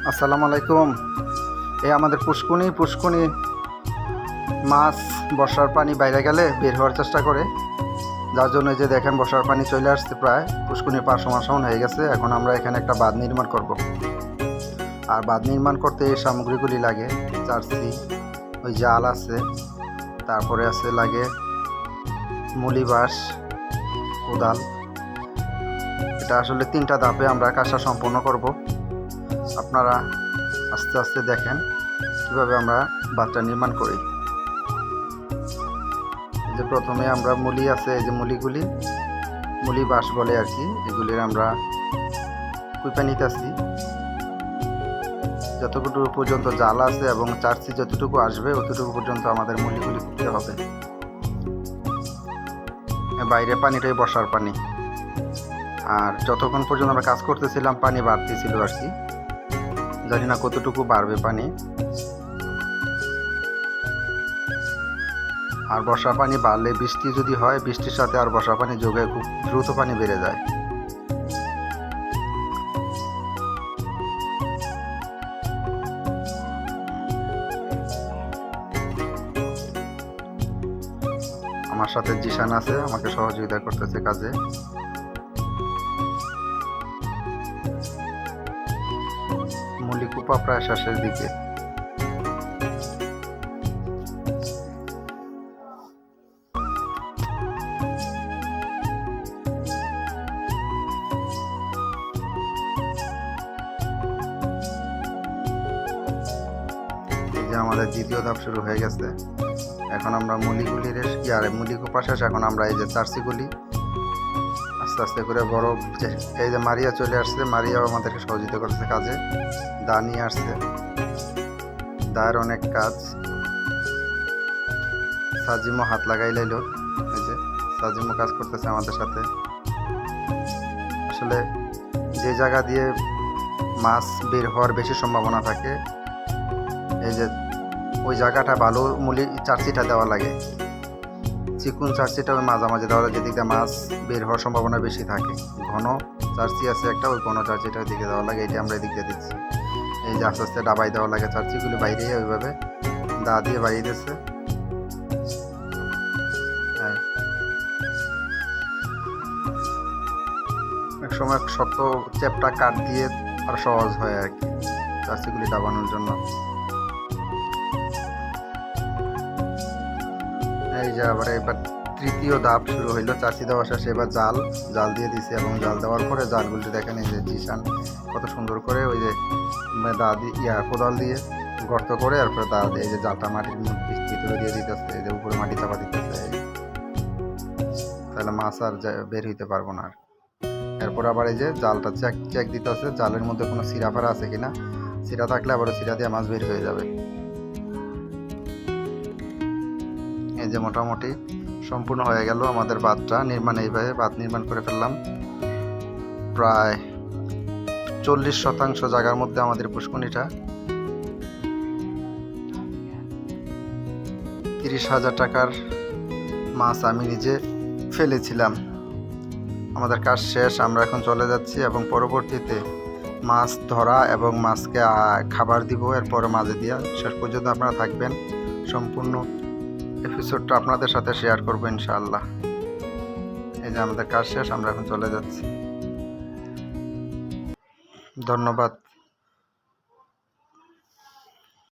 আসসালামু আলাইকুম। এই আমাদের পুষ্কুনি মাছ বর্ষার পানি বাইরে গেলে বের হওয়ার চেষ্টা করে, যার জন্য যে দেখেন বর্ষার পানি চলে আসছে, প্রায় পুষ্কুনির পা সমান হয়ে গেছে। এখন আমরা এখানে একটা বাঁধ নির্মাণ করব। আর বাঁধ নির্মাণ করতে এই সামগ্রীগুলি লাগে: চারসি, ওই জাল আছে, তারপরে আছে লাগে মুলি বাঁশ, কোদাল। এটা আসলে 3টা ধাপে আমরা কাজটা সম্পন্ন করব। আপনারা আস্তে আস্তে দেখেন কীভাবে আমরা বাঁধটা নির্মাণ করি। যে প্রথমে আমরা মুলি আছে, এই যে মুলি বাঁশ বলে আর কি, এগুলির আমরা কুইপা নিতেছি। যতটুকু পর্যন্ত জাল আছে এবং চারসি যতটুকু আসবে অতটুকু পর্যন্ত আমাদের মুলিগুলি কুপতে হবে। বাইরে পানিটাই বর্ষার পানি। আর যতক্ষণ পর্যন্ত আমরা কাজ করতেছিলাম পানি বাড়তেছিল আর কি, জানি না কতটুকু বাড়বে পানি। আর বর্ষা পানি বাড়লে, বৃষ্টি যদি হয়, বৃষ্টির সাথে আর বর্ষা পানি যোগে খুব দ্রুত পানি বেড়ে যায়। আমার সাথে জিশান আছে, আমাকে সহযোগিতা করতেছে কাজে। মুলি কুপা প্রায় শেষের দিকে। আমাদের দ্বিতীয় ধাপ শুরু হয়ে গেছে। এখন আমরা মুলিগুলির মুলি কোপা শেষ। এখন আমরা এই যে চারসিগুলি আস্তে আস্তে করে বড়, এই যে মারিয়া চলে আসছে, মারিয়াও আমাদেরকে সহযোগিতা করছে কাজে। দা নিয়ে আসছে, দায়ের অনেক কাজ। সাজিমও হাত লাগাই লাইল, এই যে সাজিমও কাজ করতেছে আমাদের সাথে। আসলে যে জায়গা দিয়ে মাছ বের হওয়ার বেশি সম্ভাবনা থাকে, এই যে ওই জায়গাটা ভালো মুলি চারসিটা দেওয়া লাগে। চিকুন চারসিটা ওই মাঝামাঝি দেওয়া লাগে, যেদিকে মাছ বের হওয়ার সম্ভাবনা বেশি থাকে। ঘন চারসি আছে একটা, ওই ঘন চারসিটা ওই দিকে দেওয়া লাগে। এটা আমরা এদিক দিয়ে দিচ্ছি। এই যে আস্তে আস্তে ডাবাই দেওয়া লাগে, চারসিগুলি বাইরে ওইভাবে দা দিয়ে বাইরে দিচ্ছে। এক সময় শক্ত চ্যাপটা কাঠ দিয়ে আর সহজ হয় আর কি চারসিগুলি ডাবানোর জন্য। এই যে আবার এবার তৃতীয় ধাপ শুরু হইলো। চারসি দেওয়া শেষে এবার জাল দিয়ে দিছি, এবং জাল দেওয়ার পরে জালগুলি দেখেন এই যে জিশান কত সুন্দর করে ওই যে দা দিয়ে কোদাল দিয়ে গর্ত করে, এরপরে দা দিয়ে এই যে জালটা মাটির ভিতরে দিয়ে দিতেছে, এই যে উপরে মাটি চাপা দিতেছে। তাহলে মাছ আর বের হইতে পারবো না। এরপর আবার এই যে জালটা চেক দিতেছে, জালের মধ্যে কোনো সিরা ফারা আছে কিনা। সিরা থাকলে আবার সিরা দিয়ে মাছ বের হয়ে যাবে। এই যে মোটামুটি সম্পূর্ণ হয়ে গেল আমাদের বাঁধটা নির্মাণ। এইভাবে বাঁধ নির্মাণ করে ফেললাম। প্রায় 40% জায়গার মধ্যে আমাদের পুষ্কুনিটা। 30,000 টাকার মাছ আমি নিজে ফেলেছিলাম। আমাদের কাজ শেষ, আমরা এখন চলে যাচ্ছি এবং পরবর্তীতে মাছ ধরা এবং মাছকে খাবার দিব, এরপরে মাঝে দিয়া। শেষ পর্যন্ত আপনারা থাকবেন, সম্পূর্ণ এপিসোডটা আপনাদের সাথে শেয়ার করবো ইনশাআল্লাহ। এই যে আমাদের কাজ শেষ, আমরা এখন চলে যাচ্ছি। ধন্যবাদ।